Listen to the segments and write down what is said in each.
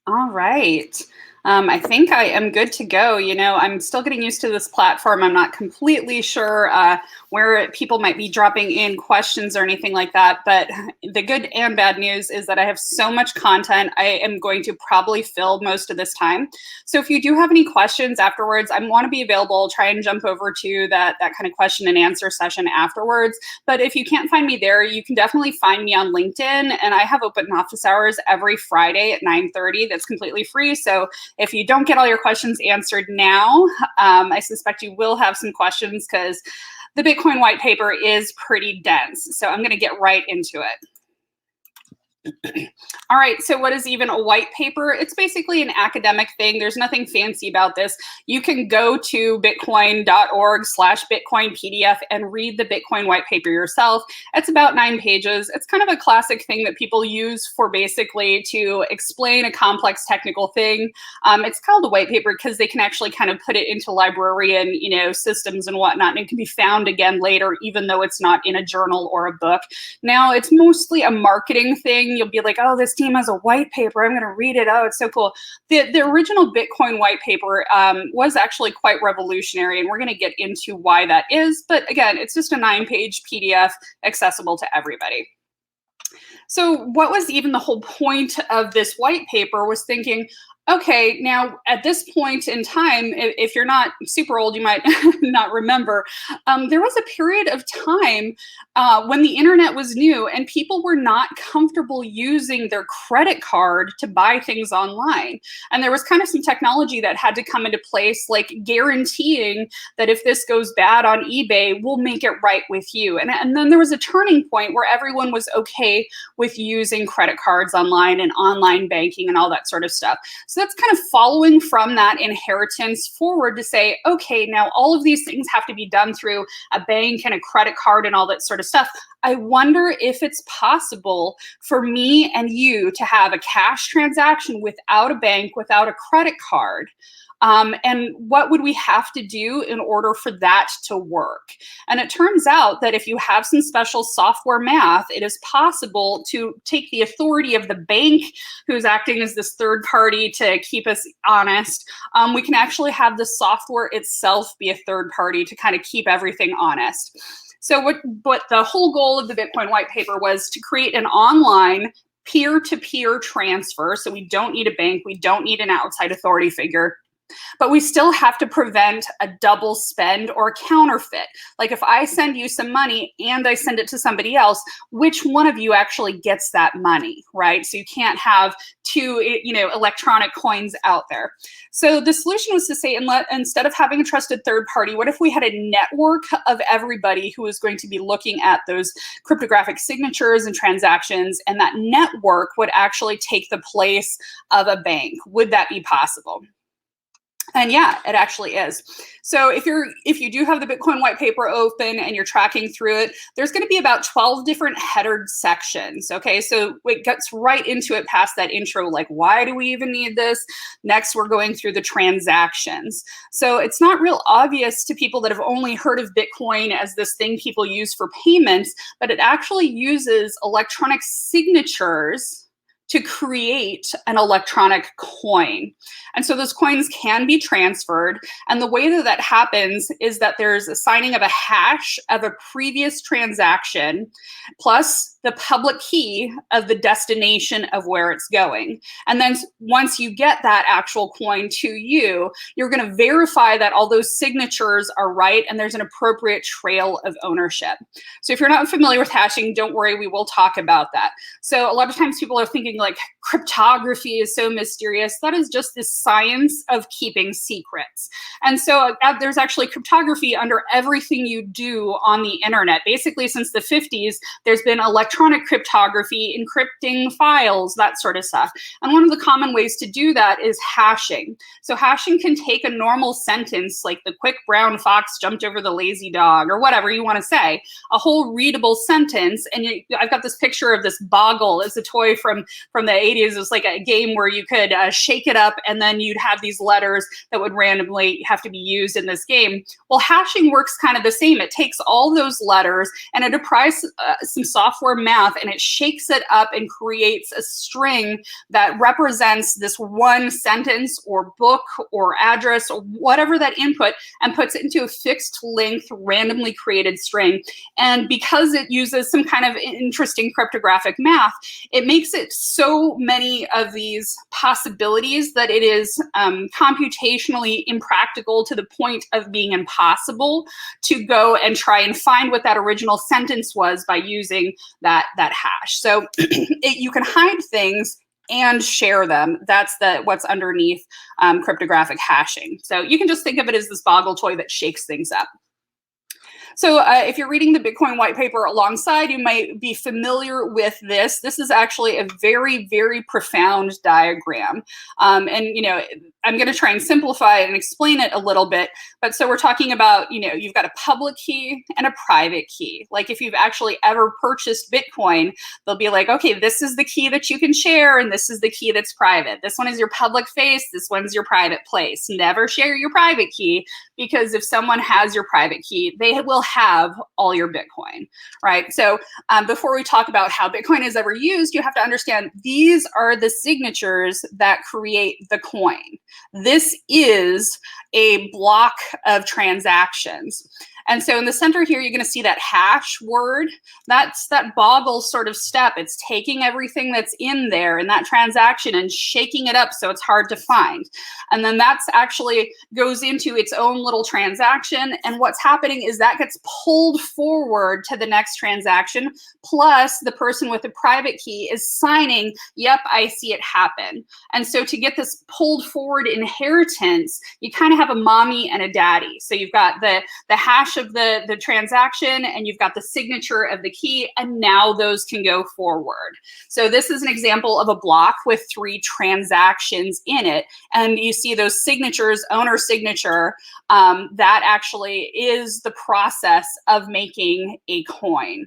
All right. I think I am good to go. I'm still getting used to this platform. I'm not completely sure where people might be dropping in questions or anything like that. But the good and bad news is that I have so much content. I am going to probably fill most of this time. So if you do have any questions afterwards, I want to be available. Try and jump over to that kind of question and answer session afterwards. But if you can't find me there, you can definitely find me on LinkedIn. And I have open office hours every Friday at 9:30. That's completely free. So if you don't get all your questions answered now, I suspect you will have some questions because the Bitcoin white paper is pretty dense. So I'm going to get right into it. All right, so what is even a white paper? It's basically an academic thing. There's nothing fancy about this. You can go to bitcoin.org/Bitcoin PDF and read the Bitcoin white paper yourself. It's about 9 pages. It's kind of a classic thing that people use for basically to explain a complex technical thing. It's called a white paper because they can actually kind of put it into librarian, systems and whatnot, and it can be found again later, even though it's not in a journal or a book. Now, it's mostly a marketing thing. You'll be like, oh, this team has a white paper. I'm going to read it. Oh, it's so cool. The original Bitcoin white paper was actually quite revolutionary, and we're going to get into why that is. But again, it's just a 9-page PDF accessible to everybody. So what was even the whole point of this white paper was thinking, okay, now at this point in time, if you're not super old, you might not remember, there was a period of time when the internet was new and people were not comfortable using their credit card to buy things online. And there was kind of some technology that had to come into place, like guaranteeing that if this goes bad on eBay, we'll make it right with you. And then there was a turning point where everyone was okay with using credit cards online and online banking and all that sort of stuff. So that's kind of following from that inheritance forward to say, okay, now all of these things have to be done through a bank and a credit card and all that sort of stuff. I wonder if it's possible for me and you to have a cash transaction without a bank, without a credit card. And what would we have to do in order for that to work? And it turns out that if you have some special software math, it is possible to take the authority of the bank, who's acting as this third party to keep us honest. We can actually have the software itself be a third party to kind of keep everything honest. So what the whole goal of the Bitcoin white paper was to create an online peer-to-peer transfer. So we don't need a bank, we don't need an outside authority figure. But we still have to prevent a double spend or counterfeit. Like if I send you some money and I send it to somebody else, which one of you actually gets that money, right? So you can't have two, electronic coins out there. So the solution was to say, instead of having a trusted third party, what if we had a network of everybody who was going to be looking at those cryptographic signatures and transactions, and that network would actually take the place of a bank? Would that be possible? And yeah, it actually is. So if you do have the Bitcoin white paper open and you're tracking through it, there's going to be about 12 different headered sections. Okay, so it gets right into it past that intro, like why do we even need this? Next, we're going through the transactions. So it's not real obvious to people that have only heard of Bitcoin as this thing people use for payments, but it actually uses electronic signatures to create an electronic coin. And so those coins can be transferred. And the way that that happens is that there's a signing of a hash of a previous transaction, plus the public key of the destination of where it's going. And then once you get that actual coin to you, you're going to verify that all those signatures are right and there's an appropriate trail of ownership. So if you're not familiar with hashing, don't worry, we will talk about that. So a lot of times people are thinking like cryptography is so mysterious. That is just the science of keeping secrets. And so there's actually cryptography under everything you do on the internet. Basically, since the 50s, there's been electronic cryptography, encrypting files, that sort of stuff. And one of the common ways to do that is hashing. So hashing can take a normal sentence, like the quick brown fox jumped over the lazy dog, or whatever you want to say, a whole readable sentence. And I've got this picture of this Boggle. It's a toy from from the 80s. It was like a game where you could shake it up, and then you'd have these letters that would randomly have to be used in this game. Well, hashing works kind of the same. It takes all those letters and it applies some software math, and it shakes it up and creates a string that represents this one sentence or book or address or whatever that input, and puts it into a fixed length, randomly created string. And because it uses some kind of interesting cryptographic math, it makes it so many of these possibilities that it is computationally impractical to the point of being impossible to go and try and find what that original sentence was by using that hash. So you can hide things and share them. That's what's underneath cryptographic hashing. So you can just think of it as this boggle toy that shakes things up. So if you're reading the Bitcoin white paper alongside, you might be familiar with this. This is actually a very, very profound diagram. And, you know, I'm going to try and simplify it and explain it a little bit. But so we're talking about, you know, you've got a public key and a private key. Like if you've actually ever purchased Bitcoin, they'll be like, okay, this is the key that you can share, and this is the key that's private. This one is your public face. This one's your private place. Never share your private key, because if someone has your private key, they will have all your Bitcoin, right? So before we talk about how Bitcoin is ever used, you have to understand these are the signatures that create the coin. This is a block of transactions. And so in the center here, you're going to see that hash word. That's that boggle sort of step. It's taking everything that's in there in that transaction and shaking it up so it's hard to find. And then that's actually goes into its own little transaction. And what's happening is that gets pulled forward to the next transaction. Plus, the person with the private key is signing, yep, I see it happen. And so to get this pulled forward inheritance, you kind of have a mommy and a daddy. So you've got the hash of the transaction, and you've got the signature of the key, and now those can go forward. So this is an example of a block with 3 transactions in it, and you see those signatures, owner signature, that actually is the process of making a coin.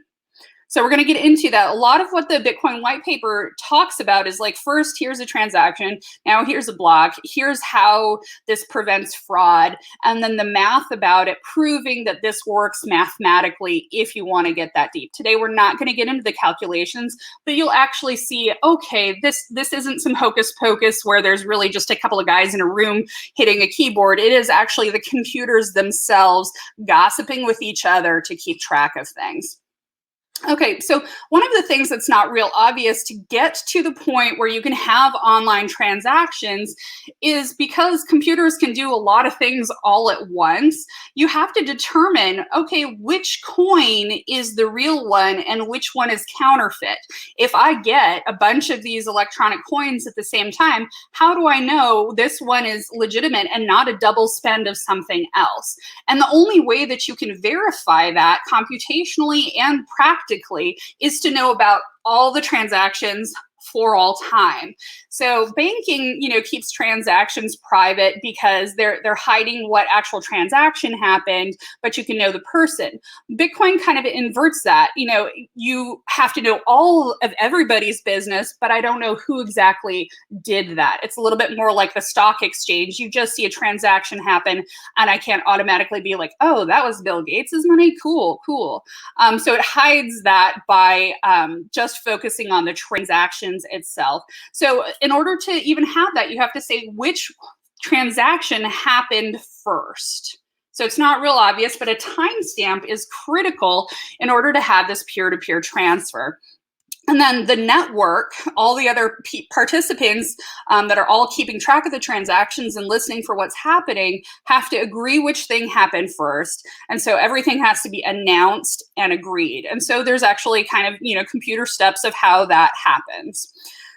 So we're going to get into that. A lot of what the Bitcoin white paper talks about is like, first, here's a transaction. Now here's a block. Here's how this prevents fraud. And then the math about it, proving that this works mathematically if you want to get that deep. Today, we're not going to get into the calculations, but you'll actually see, okay, this isn't some hocus pocus where there's really just a couple of guys in a room hitting a keyboard. It is actually the computers themselves gossiping with each other to keep track of things. Okay, so one of the things that's not real obvious to get to the point where you can have online transactions is because computers can do a lot of things all at once, you have to determine, okay, which coin is the real one and which one is counterfeit. If I get a bunch of these electronic coins at the same time, how do I know this one is legitimate and not a double spend of something else? And the only way that you can verify that computationally and practically is to know about all the transactions for all time. So banking, you know, keeps transactions private because they're hiding what actual transaction happened, but you can know the person. Bitcoin kind of inverts that. You know, you have to know all of everybody's business, but I don't know who exactly did that. It's a little bit more like the stock exchange. You just see a transaction happen, and I can't automatically be like, oh, that was Bill Gates's money. Cool, cool. So it hides that by just focusing on the transactions itself. So in order to even have that, you have to say which transaction happened first. So it's not real obvious, but a timestamp is critical in order to have this peer-to-peer transfer. And then the network, all the other participants that are all keeping track of the transactions and listening for what's happening have to agree which thing happened first. And so everything has to be announced and agreed. And so there's actually kind of, you know, computer steps of how that happens.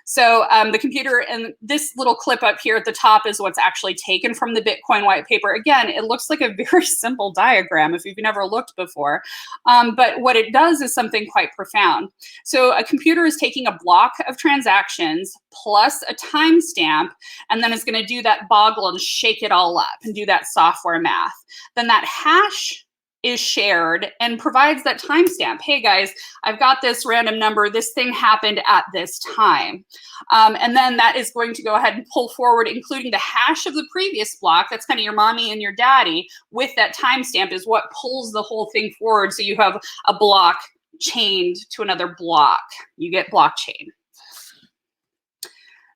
So the computer, and this little clip up here at the top is what's actually taken from the Bitcoin white paper. Again, it looks like a very simple diagram if you've never looked before. But what it does is something quite profound. So a computer is taking a block of transactions plus a timestamp, and then it's going to do that boggle and shake it all up and do that software math. Then that hash is shared and provides that timestamp. Hey guys, I've got this random number. This thing happened at this time. And then that is going to go ahead and pull forward, including the hash of the previous block. That's kind of your mommy and your daddy with that timestamp is what pulls the whole thing forward. So you have a block chained to another block. You get blockchain.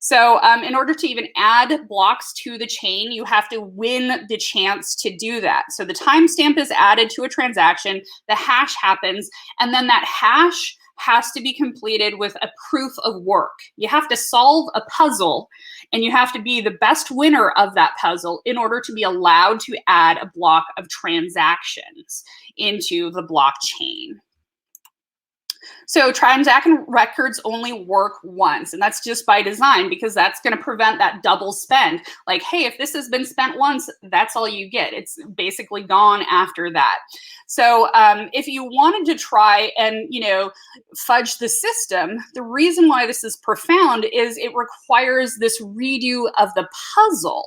So in order to even add blocks to the chain, you have to win the chance to do that. So the timestamp is added to a transaction, the hash happens, and then that hash has to be completed with a proof of work. You have to solve a puzzle, and you have to be the best winner of that puzzle in order to be allowed to add a block of transactions into the blockchain. So transaction records only work once, and that's just by design because that's going to prevent that double spend. Like, hey, if this has been spent once, that's all you get. It's basically gone after that. So if you wanted to try and, you know, fudge the system, the reason why this is profound is it requires this redo of the puzzle.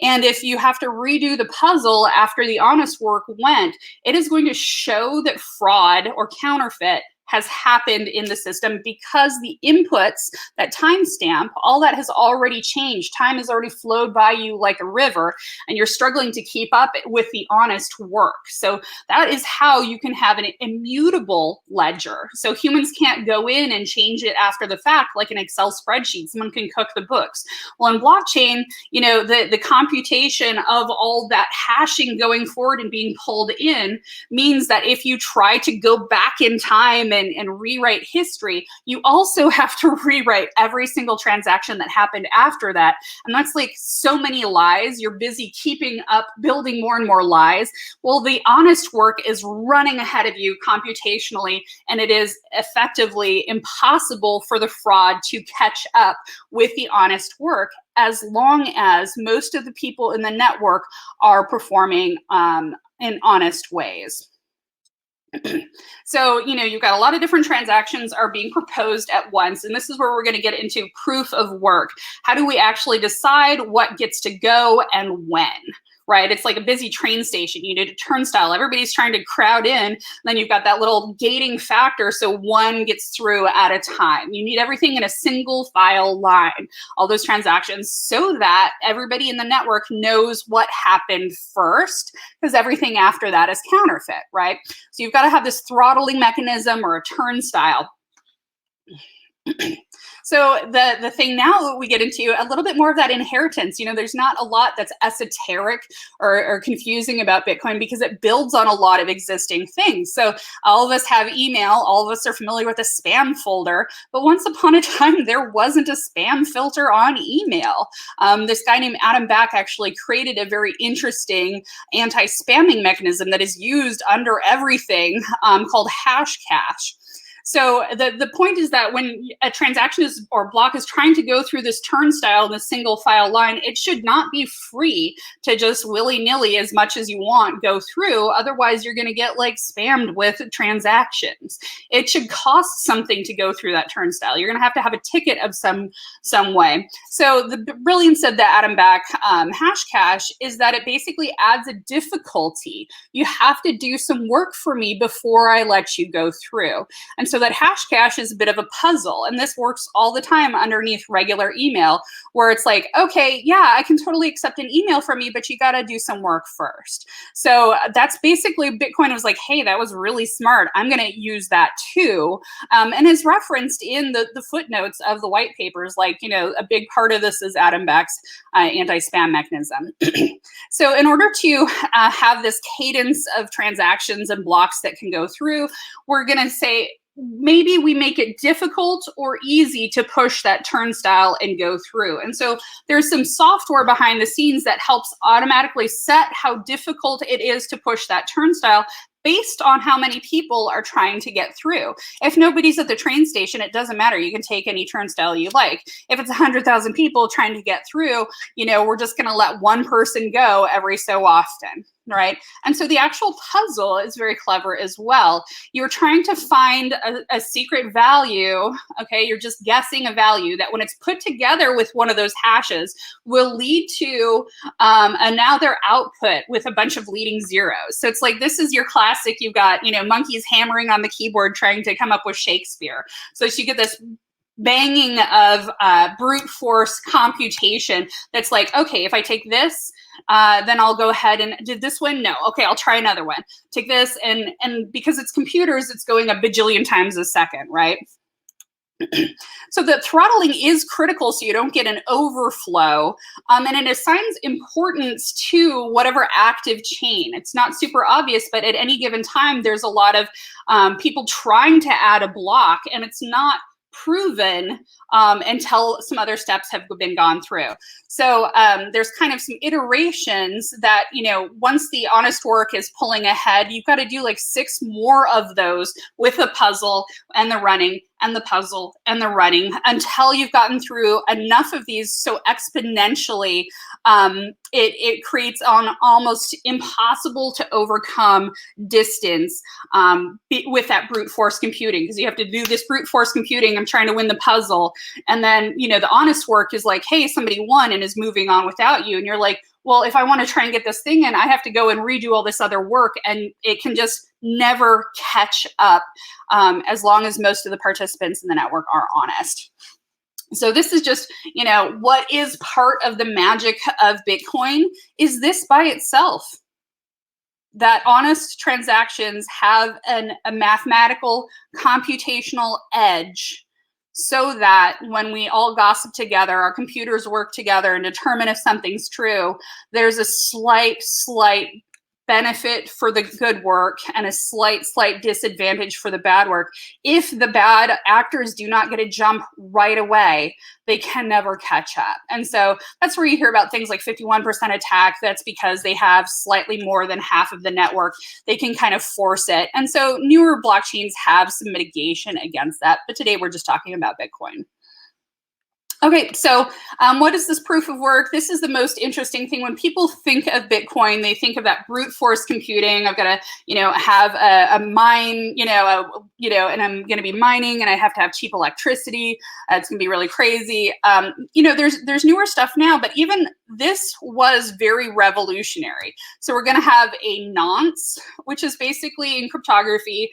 And if you have to redo the puzzle after the honest work went, it is going to show that fraud or counterfeit has happened in the system because the inputs, that timestamp, all that has already changed. Time has already flowed by you like a river, and you're struggling to keep up with the honest work. So that is how you can have an immutable ledger. So humans can't go in and change it after the fact like an Excel spreadsheet. Someone can cook the books. Well, in blockchain, you know, the computation of all that hashing going forward and being pulled in means that if you try to go back in time and rewrite history, you also have to rewrite every single transaction that happened after that. And that's like so many lies. You're busy keeping up, building more and more lies. Well, the honest work is running ahead of you computationally, and it is effectively impossible for the fraud to catch up with the honest work as long as most of the people in the network are performing in honest ways. So, you know, you've got a lot of different transactions are being proposed at once. And this is where we're going to get into proof of work. How do we actually decide what gets to go and when? Right? It's like a busy train station. You need a turnstile. Everybody's trying to crowd in. Then you've got that little gating factor so one gets through at a time. You need everything in a single file line, all those transactions, so that everybody in the network knows what happened first, because everything after that is counterfeit, right? So you've got to have this throttling mechanism or a turnstile. So the thing now that we get into a little bit more of that inheritance, you know, there's not a lot that's esoteric or confusing about Bitcoin because it builds on a lot of existing things. So all of us have email, all of us are familiar with a spam folder, but once upon a time, there wasn't a spam filter on email. This guy named Adam Back actually created a very interesting anti-spamming mechanism that is used under everything called Hashcash. So the point is that when a transaction is or block is trying to go through this turnstile in a single file line, it should not be free to just willy-nilly as much as you want go through. Otherwise, you're going to get like spammed with transactions. It should cost something to go through that turnstile. You're going to have a ticket of some way. So the brilliance of the Adam Back Hashcash is that it basically adds a difficulty. You have to do some work for me before I let you go through. And so that Hashcash is a bit of a puzzle, and this works all the time underneath regular email, where it's like, okay, yeah, I can totally accept an email from you, but you got to do some work first. So that's basically Bitcoin was like, hey, that was really smart. I'm going to use that too, and is referenced in the footnotes of the white papers. Like, you know, a big part of this is Adam Back's anti-spam mechanism. So in order to have this cadence of transactions and blocks that can go through, we're going to say, maybe we make it difficult or easy to push that turnstile and go through. And so there's some software behind the scenes that helps automatically set how difficult it is to push that turnstile based on how many people are trying to get through. If nobody's at the train station, it doesn't matter. You can take any turnstile you like. If it's 100,000 people trying to get through, you know, we're just going to let one person go every so often, right? And so the actual puzzle is very clever as well. You're trying to find a secret value, okay? You're just guessing a value that when it's put together with one of those hashes will lead to another output with a bunch of leading zeros. So it's like, this is your classic classic, you've got, monkeys hammering on the keyboard trying to come up with Shakespeare. So you get this banging of brute force computation that's like, okay, if I take this, then I'll go ahead and did this one? No. Okay, I'll try another one. Take this, and because it's computers, it's going a bajillion times a second, right? So the throttling is critical so you don't get an overflow, and it assigns importance to whatever active chain. It's not super obvious, but at any given time, there's a lot of people trying to add a block, and it's not proven until some other steps have been gone through. So there's kind of some iterations that, once the honest work is pulling ahead, you've got to do like 6 more of those with the puzzle and the running and the puzzle and the running until you've gotten through enough of these so exponentially it creates an almost impossible to overcome distance with that brute force computing, because you have to do this brute force computing. I'm trying to win the puzzle. And then, the honest work is like, hey, somebody won and is moving on without you. And you're like, well, if I want to try and get this thing in, I have to go and redo all this other work, and it can just never catch up as long as most of the participants in the network are honest. So this is just, what is part of the magic of Bitcoin is this by itself, that honest transactions have a mathematical computational edge, so that when we all gossip together, our computers work together and determine if something's true, there's a slight benefit for the good work and a slight disadvantage for the bad work. If the bad actors do not get a jump right away, they can never catch up. And so that's where you hear about things like 51% attack. That's because they have slightly more than half of the network. They can kind of force it. And so newer blockchains have some mitigation against that. But today we're just talking about Bitcoin. Okay, so what is this proof of work? This is the most interesting thing. When people think of Bitcoin, they think of that brute force computing. I've got to, have a mine, and I'm going to be mining, and I have to have cheap electricity. It's going to be really crazy. There's newer stuff now, but even this was very revolutionary. So we're going to have a nonce, which is basically in cryptography,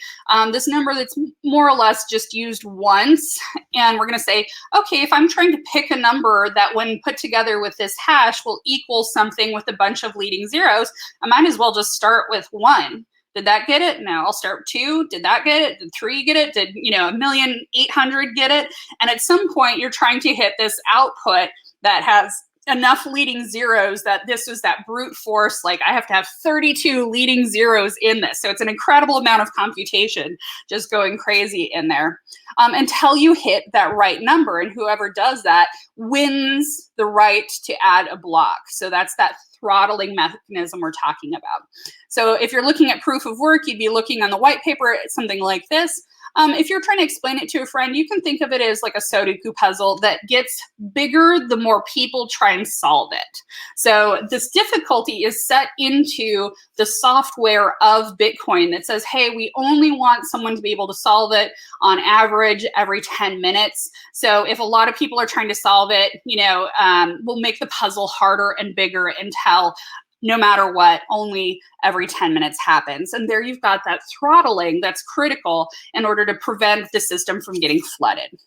this number that's more or less just used once. And we're going to say, okay, if I'm trying to pick a number that when put together with this hash will equal something with a bunch of leading zeros, I might as well just start with 1. Did that get it? No, I'll start with 2. Did that get it? Did 3 get it? Did 1,800,000 get it? And at some point you're trying to hit this output that has enough leading zeros that this was that brute force, like I have to have 32 leading zeros in this. So it's an incredible amount of computation just going crazy in there until you hit that right number. And whoever does that wins the right to add a block. So that's that throttling mechanism we're talking about. So if you're looking at proof of work, you'd be looking on the white paper at something like this. If you're trying to explain it to a friend, you can think of it as like a Sudoku puzzle that gets bigger the more people try and solve it. So this difficulty is set into the software of Bitcoin that says, hey, we only want someone to be able to solve it on average every 10 minutes. So if a lot of people are trying to solve it, we'll make the puzzle harder and bigger until no matter what, only every 10 minutes happens. And there you've got that throttling that's critical in order to prevent the system from getting flooded.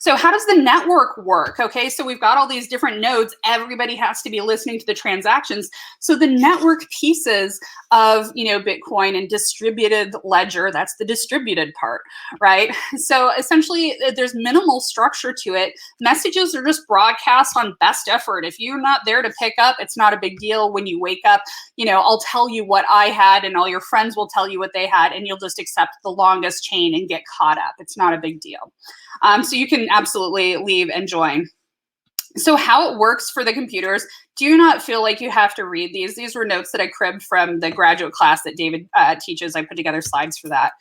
So how does the network work? Okay, so we've got all these different nodes. Everybody has to be listening to the transactions. So the network pieces of, Bitcoin and distributed ledger, that's the distributed part, right? So essentially there's minimal structure to it. Messages are just broadcast on best effort. If you're not there to pick up, it's not a big deal. When you wake up, I'll tell you what I had and all your friends will tell you what they had, and you'll just accept the longest chain and get caught up. It's not a big deal. So you can absolutely leave and join. So how it works for the computers, do not feel like you have to read these. These were notes that I cribbed from the graduate class that David teaches. I put together slides for that.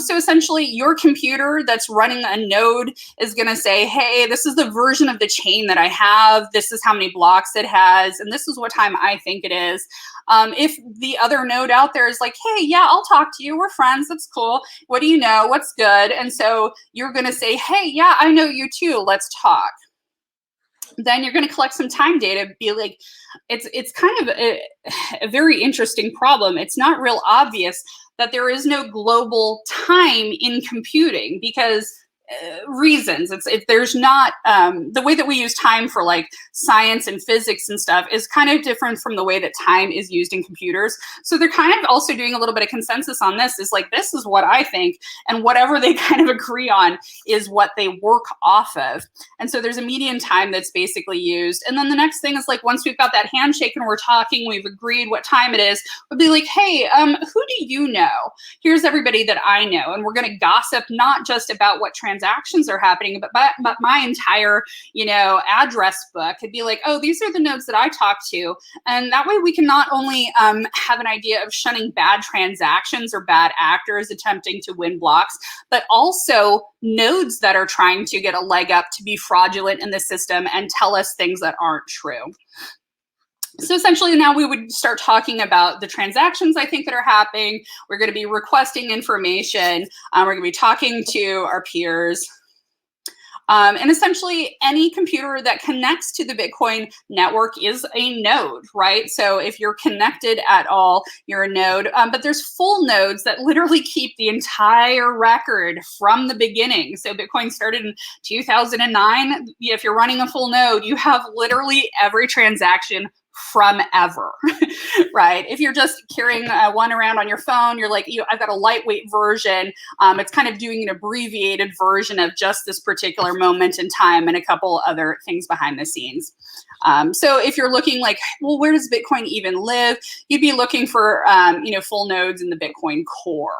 So essentially your computer that's running a node is going to say, hey, this is the version of the chain that I have. This is how many blocks it has. And this is what time I think it is. If the other node out there is like, hey, yeah, I'll talk to you. We're friends. That's cool. What do you know? What's good? And so you're going to say, hey, yeah, I know you too. Let's talk. Then you're going to collect some time data, be like, it's kind of a very interesting problem. It's not real obvious that there is no global time in computing because reasons. If there's not the way that we use time for like science and physics and stuff is kind of different from the way that time is used in computers. So they're kind of also doing a little bit of consensus on this. Is like, this is what I think, and whatever they kind of agree on is what they work off of. And so there's a median time that's basically used. And then the next thing is like, once we've got that handshake and we're talking, we've agreed what time it is, we'll be like, hey, who do you know? Here's everybody that I know. And we're going to gossip not just about what transactions are happening, but my entire, address book. It'd be like, oh, these are the nodes that I talk to. And that way we can not only have an idea of shunning bad transactions or bad actors attempting to win blocks, but also nodes that are trying to get a leg up to be fraudulent in the system and tell us things that aren't true. So essentially now we would start talking about the transactions I think that are happening. We're going to be requesting information. We're going to be talking to our peers. And essentially any computer that connects to the Bitcoin network is a node, right? So if you're connected at all, you're a node. But there's full nodes that literally keep the entire record from the beginning. So Bitcoin started in 2009. If you're running a full node, you have literally every transaction from ever, right? If you're just carrying one around on your phone, you're like, I've got a lightweight version. It's kind of doing an abbreviated version of just this particular moment in time and a couple other things behind the scenes. So if you're looking like, well, where does Bitcoin even live? You'd be looking for, full nodes in the Bitcoin core.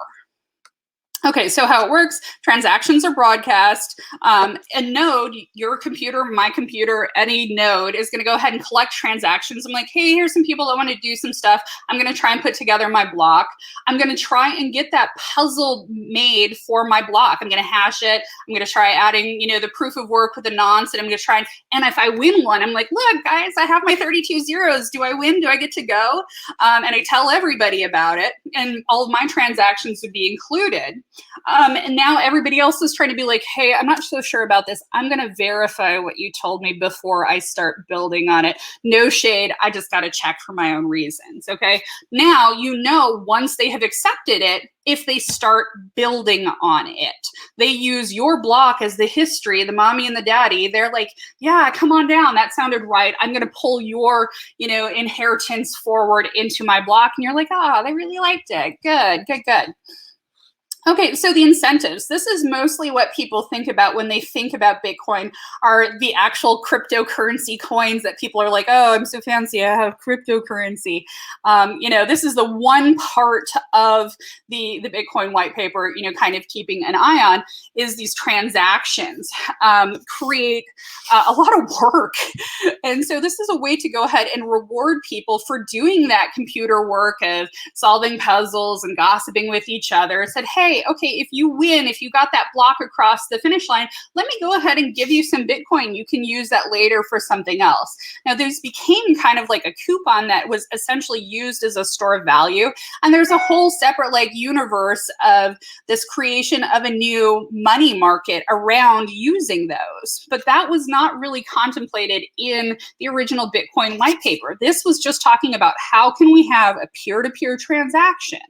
Okay, so how it works, transactions are broadcast. A node, your computer, my computer, any node is gonna go ahead and collect transactions. I'm like, hey, here's some people that wanna do some stuff. I'm gonna try and put together my block. I'm gonna try and get that puzzle made for my block. I'm gonna hash it. I'm gonna try adding, the proof of work with the nonce, and I'm gonna try and if I win one, I'm like, look, guys, I have my 32 zeros. Do I win? Do I get to go? And I tell everybody about it, and all of my transactions would be included. And now everybody else is trying to be like, hey, I'm not so sure about this. I'm going to verify what you told me before I start building on it. No shade. I just got to check for my own reasons. Okay. Now, once they have accepted it, if they start building on it, they use your block as the history, the mommy and the daddy. They're like, yeah, come on down. That sounded right. I'm going to pull your, inheritance forward into my block. And you're like, oh, they really liked it. Good, good, good. Okay, so the incentives. This is mostly what people think about when they think about Bitcoin, are the actual cryptocurrency coins that people are like, oh, I'm so fancy, I have cryptocurrency. This is the one part of the Bitcoin white paper, kind of keeping an eye on, is these transactions create a lot of work. And so this is a way to go ahead and reward people for doing that computer work of solving puzzles and gossiping with each other. It said, hey, okay, if you win, if you got that block across the finish line, let me go ahead and give you some Bitcoin. You can use that later for something else. Now, this became kind of like a coupon that was essentially used as a store of value. And there's a whole separate universe of this creation of a new money market around using those. But that was not really contemplated in the original Bitcoin white paper. This was just talking about how can we have a peer-to-peer transaction.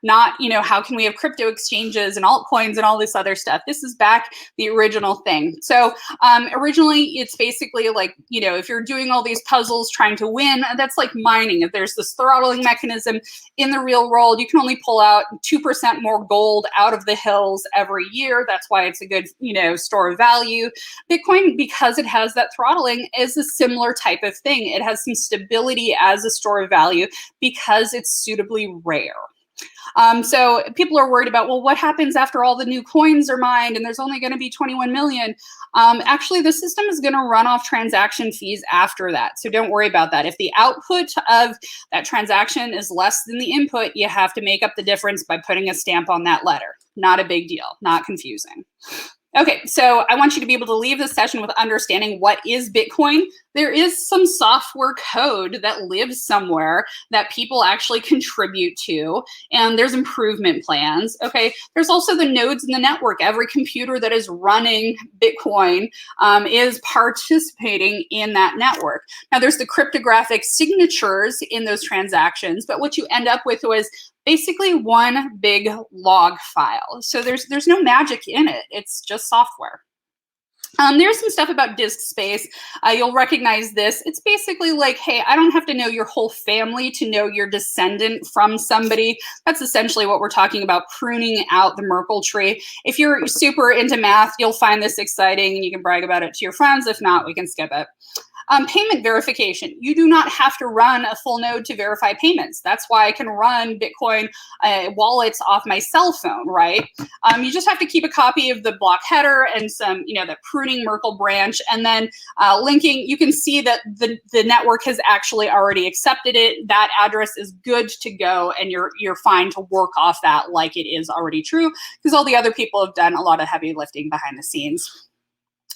Not, how can we have crypto exchanges and altcoins and all this other stuff? This is back the original thing. So originally, it's basically like, if you're doing all these puzzles trying to win, that's like mining. If there's this throttling mechanism in the real world, you can only pull out 2% more gold out of the hills every year. That's why it's a good, store of value. Bitcoin, because it has that throttling, is a similar type of thing. It has some stability as a store of value because it's suitably rare. So people are worried about, well, what happens after all the new coins are mined and there's only going to be 21 million? Actually, the system is going to run off transaction fees after that. So don't worry about that. If the output of that transaction is less than the input, you have to make up the difference by putting a stamp on that letter. Not a big deal, not confusing. Okay, so I want you to be able to leave this session with understanding what is Bitcoin. There is some software code that lives somewhere that people actually contribute to, and there's improvement plans. Okay, there's also the nodes in the network. Every computer that is running Bitcoin is participating in that network. Now, there's the cryptographic signatures in those transactions, but what you end up with was basically one big log file. So there's no magic in it. It's just software. There's some stuff about disk space. You'll recognize this. It's basically like, hey, I don't have to know your whole family to know you're descendant from somebody. That's essentially what we're talking about, pruning out the Merkle tree. If you're super into math, you'll find this exciting and you can brag about it to your friends. If not, we can skip it. Payment verification. You do not have to run a full node to verify payments. That's why I can run Bitcoin wallets off my cell phone, right? You just have to keep a copy of the block header and some, the pruning Merkle branch, and then linking. You can see that the network has actually already accepted it. That address is good to go, and you're fine to work off that like it is already true, because all the other people have done a lot of heavy lifting behind the scenes.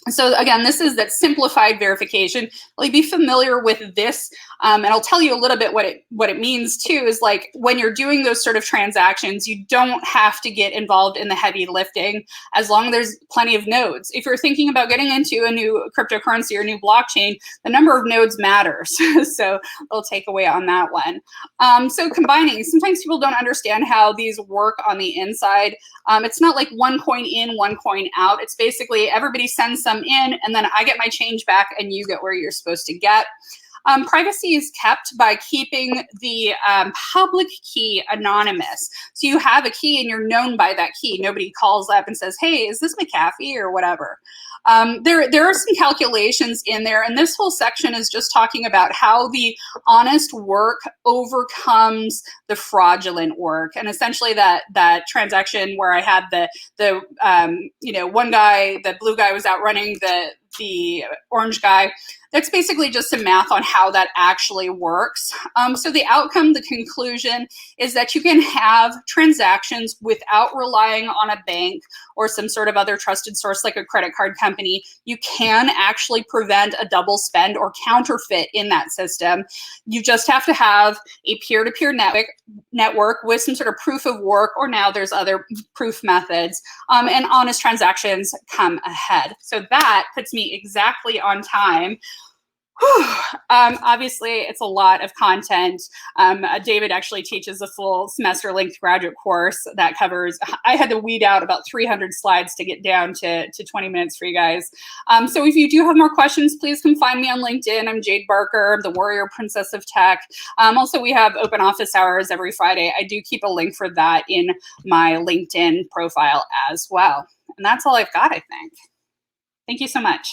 So again, this is that simplified verification. Like, be familiar with this, and I'll tell you a little bit what it means too. Is like when you're doing those sort of transactions, you don't have to get involved in the heavy lifting as long as there's plenty of nodes. If you're thinking about getting into a new cryptocurrency or a new blockchain, the number of nodes matters. So they'll take away on that one. So combining, sometimes people don't understand how these work on the inside. It's not like one coin in, one coin out. It's basically everybody sends some in, and then I get my change back, and you get where you're supposed to get. Privacy is kept by keeping the public key anonymous. So you have a key and you're known by that key. Nobody calls up and says, hey, is this McAfee or whatever. There are some calculations in there, and this whole section is just talking about how the honest work overcomes the fraudulent work. And essentially that transaction where I had the one guy, the blue guy was outrunning the orange guy. That's basically just some math on how that actually works. So the outcome, the conclusion, is that you can have transactions without relying on a bank or some sort of other trusted source like a credit card company. You can actually prevent a double spend or counterfeit in that system. You just have to have a peer-to-peer network with some sort of proof of work, or now there's other proof methods, and honest transactions come ahead. So that puts me exactly on time. Obviously, it's a lot of content. David actually teaches a full semester-length graduate course that covers, I had to weed out about 300 slides to get down to 20 minutes for you guys. So if you do have more questions, please come find me on LinkedIn. I'm Jade Barker, the Warrior Princess of Tech. Also, we have open office hours every Friday. I do keep a link for that in my LinkedIn profile as well. And that's all I've got, I think. Thank you so much.